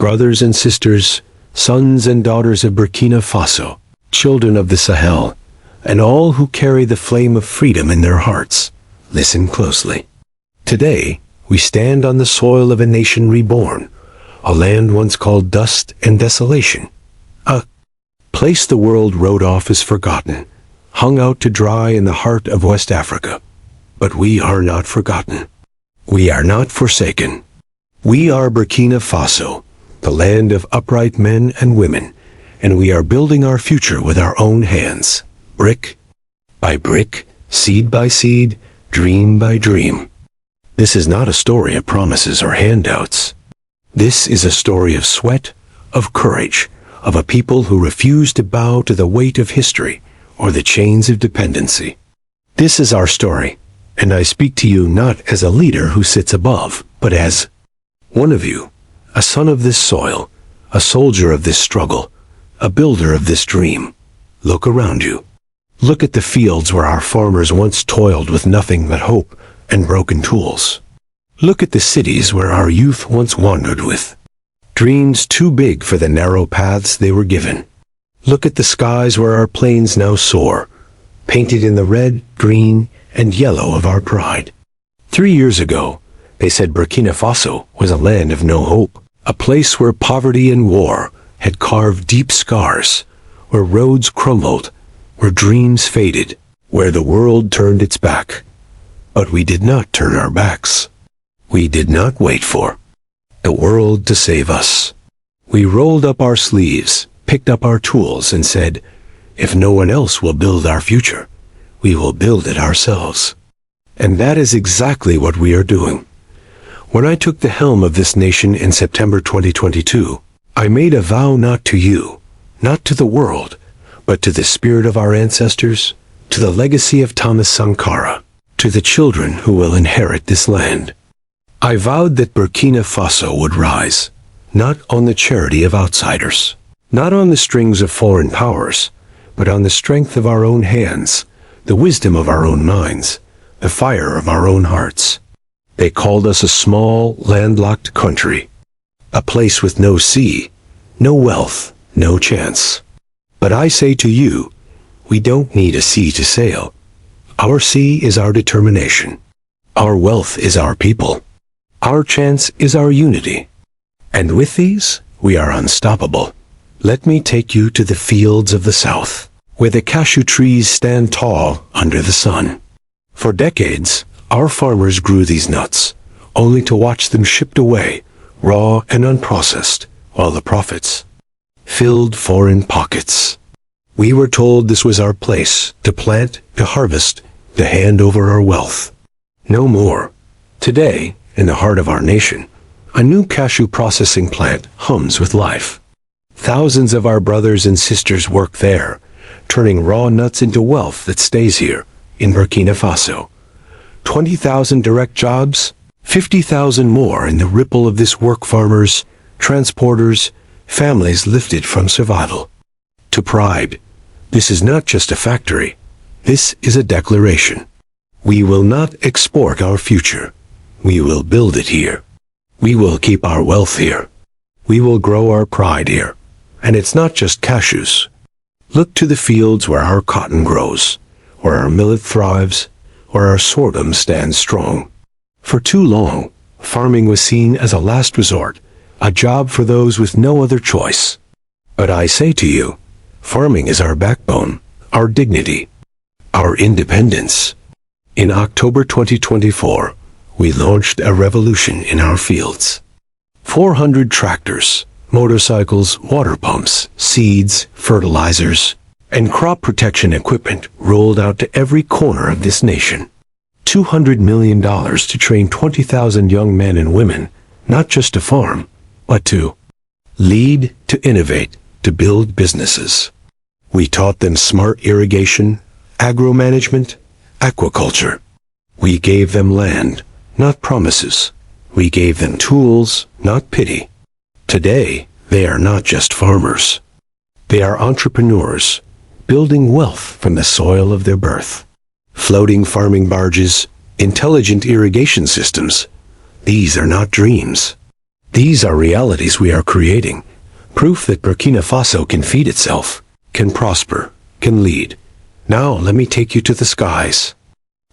brothers and sisters, sons and daughters of Burkina Faso, children of the Sahel, and all who carry the flame of freedom in their hearts, listen closely. Today, we stand on the soil of a nation reborn, a land once called dust and desolation, a place the world wrote off as forgotten, hung out to dry in the heart of West Africa. But we are not forgotten. We are not forsaken. We are Burkina Faso, the land of upright men and women, and we are building our future with our own hands, brick by brick, seed by seed, dream by dream. This is not a story of promises or handouts. This is a story of sweat, of courage, of a people who refuse to bow to the weight of history or the chains of dependency. This is our story, and I speak to you not as a leader who sits above, but as one of you, a son of this soil, a soldier of this struggle, a builder of this dream. Look around you. Look at the fields where our farmers once toiled with nothing but hope and broken tools. Look at the cities where our youth once wandered with dreams too big for the narrow paths they were given. Look at the skies where our planes now soar, painted in the red, green, and yellow of our pride. 3 years ago, they said Burkina Faso was a land of no hope, a place where poverty and war had carved deep scars, where roads crumbled, where dreams faded, where the world turned its back. But we did not turn our backs. We did not wait for the world to save us. We rolled up our sleeves, picked up our tools, and said, if no one else will build our future, we will build it ourselves. And that is exactly what we are doing. When I took the helm of this nation in September 2022, I made a vow not to you, not to the world, but to the spirit of our ancestors, to the legacy of Thomas Sankara, to the children who will inherit this land. I vowed that Burkina Faso would rise, not on the charity of outsiders, not on the strings of foreign powers, but on the strength of our own hands, the wisdom of our own minds, the fire of our own hearts. They called us a small, landlocked country, a place with no sea, no wealth, no chance. But I say to you, we don't need a sea to sail. Our sea is our determination. Our wealth is our people. Our chance is our unity. And with these, we are unstoppable. Let me take you to the fields of the south, where the cashew trees stand tall under the sun. For decades, our farmers grew these nuts, only to watch them shipped away, raw and unprocessed, while the profits filled foreign pockets. We were told this was our place, to plant, to harvest, to hand over our wealth. No more. Today, in the heart of our nation, a new cashew processing plant hums with life. Thousands of our brothers and sisters work there, turning raw nuts into wealth that stays here, in Burkina Faso. 20,000 direct jobs, 50,000 more in the ripple of this work. Farmers, transporters, families lifted from survival to pride. This is not just a factory. This is a declaration. We will not export our future. We will build it here. We will keep our wealth here. We will grow our pride here. And it's not just cashews. Look to the fields where our cotton grows, where our millet thrives, where our sorghum stands strong. For too long, farming was seen as a last resort, a job for those with no other choice. But I say to you, farming is our backbone, our dignity, our independence. In October 2024, we launched a revolution in our fields. 400 tractors, motorcycles, water pumps, seeds, fertilizers, and crop protection equipment rolled out to every corner of this nation. $200 million to train 20,000 young men and women, not just to farm, but to lead, to innovate, to build businesses. We taught them smart irrigation, agro-management, aquaculture. We gave them land, not promises. We gave them tools, not pity. Today, they are not just farmers. They are entrepreneurs, building wealth from the soil of their birth. Floating farming barges, intelligent irrigation systems. These are not dreams. These are realities we are creating, proof that Burkina Faso can feed itself, can prosper, can lead. Now let me take you to the skies.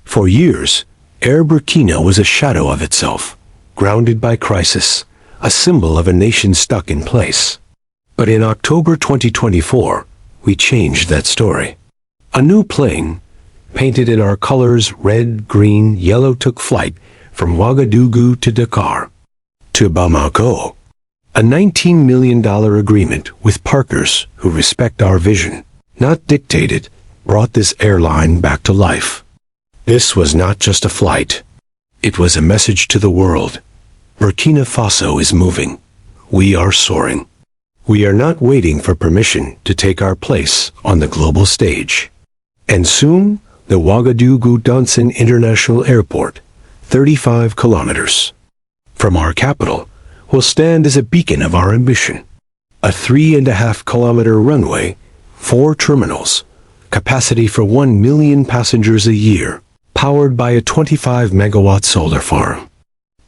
For years, Air Burkina was a shadow of itself, grounded by crisis, a symbol of a nation stuck in place. But in October 2024, we changed that story. A new plane, painted in our colors red, green, yellow, took flight from Ouagadougou to Dakar to Bamako. A $19 million agreement with partners who respect our vision, not dictated, brought this airline back to life. This was not just a flight. It was a message to the world. Burkina Faso is moving. We are soaring. We are not waiting for permission to take our place on the global stage. And soon, the Ouagadougou-Danson International Airport, 35 kilometers from our capital, will stand as a beacon of our ambition. A 3.5-kilometer runway, 4 terminals, capacity for 1 million passengers a year, powered by a 25-megawatt solar farm.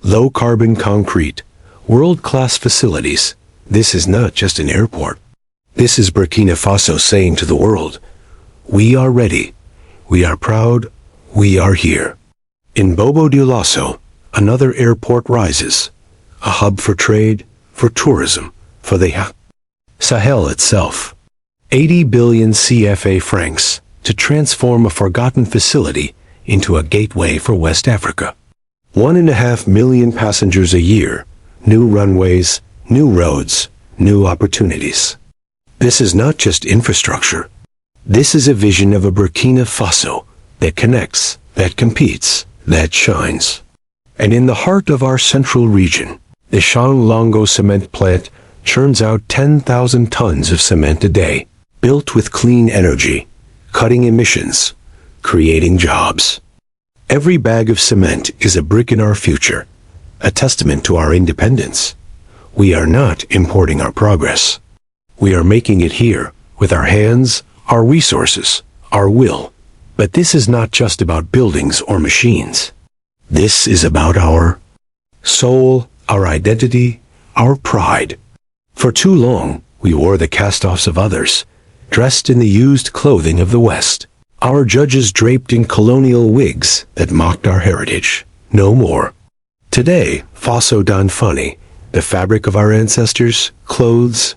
Low-carbon concrete, world-class facilities. This is not just an airport. This is Burkina Faso saying to the world, we are ready, we are proud, we are here. In Bobo-Dioulasso, another airport rises, a hub for trade, for tourism, for the Sahel itself. 80 billion CFA francs to transform a forgotten facility into a gateway for West Africa. 1.5 million passengers a year, new runways, new roads, new opportunities. This is not just infrastructure. This is a vision of a Burkina Faso that connects, that competes, that shines. And in the heart of our central region, the Shanglongo cement plant churns out 10,000 tons of cement a day, built with clean energy, cutting emissions, creating jobs. Every bag of cement is a brick in our future, a testament to our independence. We are not importing our progress. We are making it here, with our hands, our resources, our will. But this is not just about buildings or machines. This is about our soul, our identity, our pride. For too long, we wore the cast-offs of others, dressed in the used clothing of the West. Our judges draped in colonial wigs that mocked our heritage. No more. Today, Faso Don Funny, the fabric of our ancestors, clothes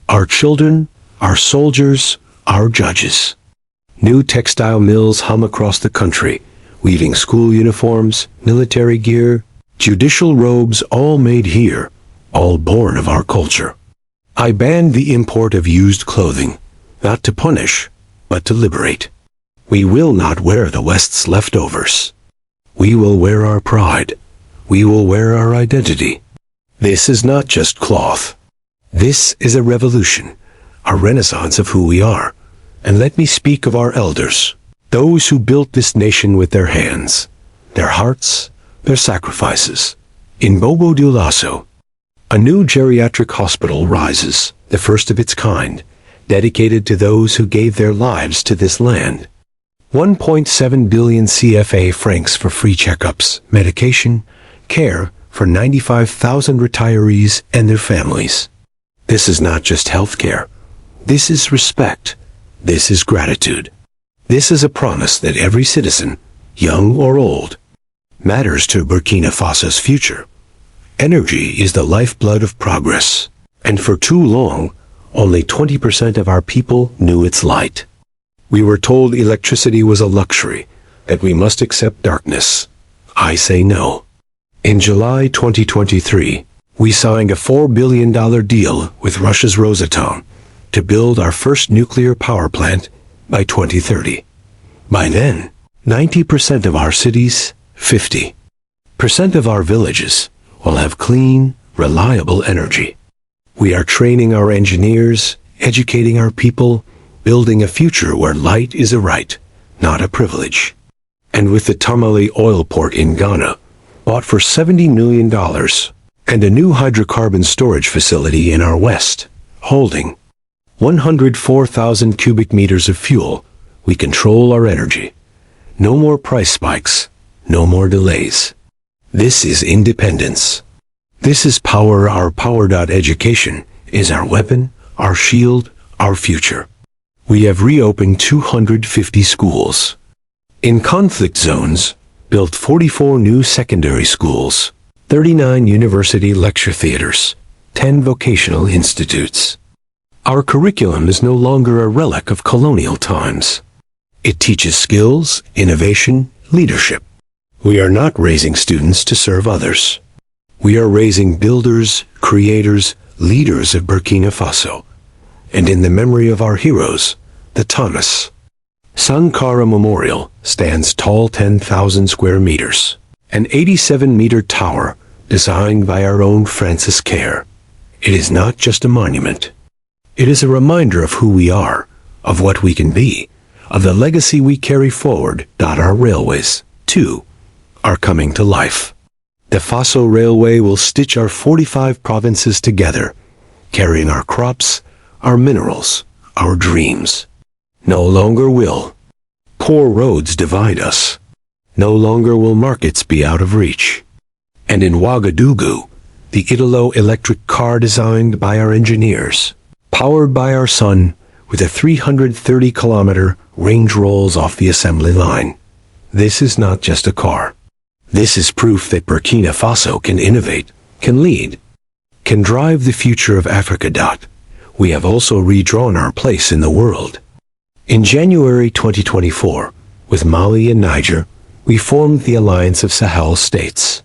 our children, our soldiers, our judges. New textile mills hum across the country, weaving school uniforms, military gear, judicial robes, all made here, all born of our culture. I banned the import of used clothing, not to punish, but to liberate. We will not wear the West's leftovers. We will wear our pride. We will wear our identity. This is not just cloth. This is a revolution, a renaissance of who we are. And let me speak of our elders, those who built this nation with their hands, their hearts, their sacrifices. In Bobo-Dioulasso, a new geriatric hospital rises, the first of its kind, dedicated to those who gave their lives to this land. 1.7 billion CFA francs for free checkups, medication, care for 95,000 retirees and their families. This is not just healthcare. This is respect. This is gratitude. This is a promise that every citizen, young or old, matters to Burkina Faso's future. Energy is the lifeblood of progress, and for too long, only 20% of our people knew its light. We were told electricity was a luxury, that we must accept darkness. I say no. In July 2023, we signed a $4 billion deal with Russia's Rosatom to build our first nuclear power plant by 2030. By then, 90% of our cities, 50% of our villages will have clean, reliable energy. We are training our engineers, educating our people, building a future where light is a right, not a privilege. And with the Tamale oil port in Ghana, bought for $70 million, and a new hydrocarbon storage facility in our west, holding 104,000 cubic meters of fuel, we control our energy. No more price spikes, no more delays. This is independence. This is power. Our power. Education is our weapon, our shield, our future. We have reopened 250 schools. In conflict zones, built 44 new secondary schools, 39 university lecture theaters, 10 vocational institutes. Our curriculum is no longer a relic of colonial times. It teaches skills, innovation, leadership. We are not raising students to serve others. We are raising builders, creators, leaders of Burkina Faso. And in the memory of our heroes, the Thomas Sankara Memorial stands tall 10,000 square meters, an 87-meter tower designed by our own Francis Kerr. It is not just a monument. It is a reminder of who we are, of what we can be, of the legacy we carry forward. Our railways, too, are coming to life. The Faso Railway will stitch our 45 provinces together, carrying our crops, our minerals, our dreams. No longer will poor roads divide us. No longer will markets be out of reach. And in Ouagadougou, the Italo electric car designed by our engineers, powered by our sun, with a 330-kilometer range rolls off the assembly line. This is not just a car. This is proof that Burkina Faso can innovate, can lead, can drive the future of Africa. We have also redrawn our place in the world. In January 2024, with Mali and Niger, we formed the Alliance of Sahel States.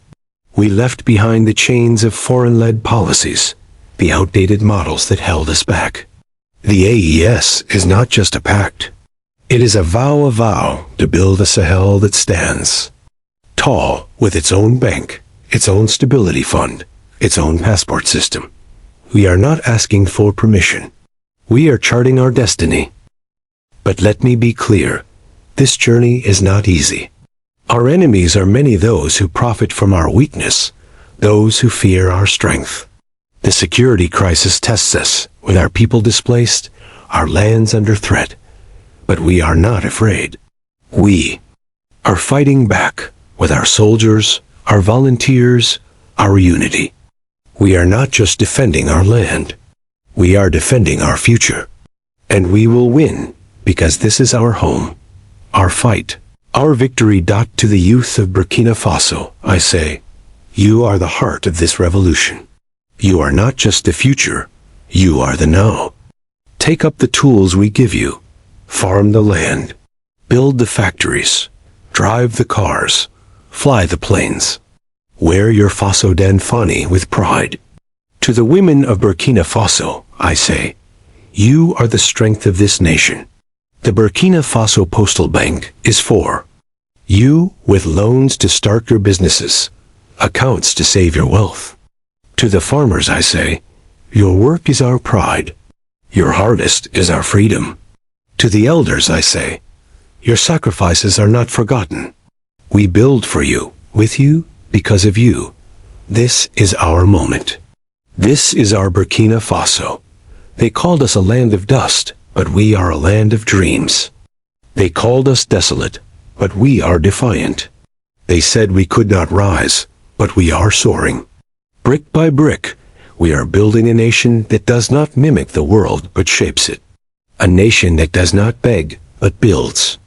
We left behind the chains of foreign-led policies, the outdated models that held us back. The AES is not just a pact. It is a vow to build a Sahel that stands tall, with its own bank, its own stability fund, its own passport system. We are not asking for permission. We are charting our destiny. But let me be clear, this journey is not easy. Our enemies are many, those who profit from our weakness, those who fear our strength. The security crisis tests us, with our people displaced, our lands under threat. But we are not afraid. We are fighting back with our soldiers, our volunteers, our unity. We are not just defending our land. We are defending our future. And we will win, because this is our home, our fight, our victory. To the youth of Burkina Faso, I say, you are the heart of this revolution. You are not just the future, you are the now. Take up the tools we give you, farm the land, build the factories, drive the cars, fly the planes. Wear your Faso Danfani with pride. To the women of Burkina Faso, I say, you are the strength of this nation. The Burkina Faso Postal Bank is for you, with loans to start your businesses, accounts to save your wealth. To the farmers I say, your work is our pride. Your harvest is our freedom. To the elders I say, your sacrifices are not forgotten. We build for you, with you, because of you. This is our moment. This is our Burkina Faso. They called us a land of dust, but we are a land of dreams. They called us desolate, but we are defiant. They said we could not rise, but we are soaring. Brick by brick, we are building a nation that does not mimic the world but shapes it. A nation that does not beg, but builds.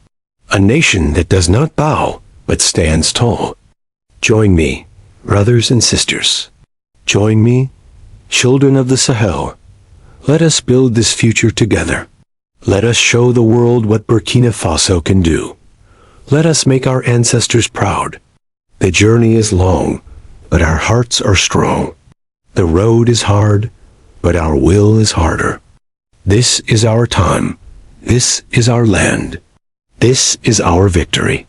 A nation that does not bow, but stands tall. Join me, brothers and sisters. Join me, children of the Sahel. Let us build this future together. Let us show the world what Burkina Faso can do. Let us make our ancestors proud. The journey is long, but our hearts are strong. The road is hard, but our will is harder. This is our time. This is our land. This is our victory.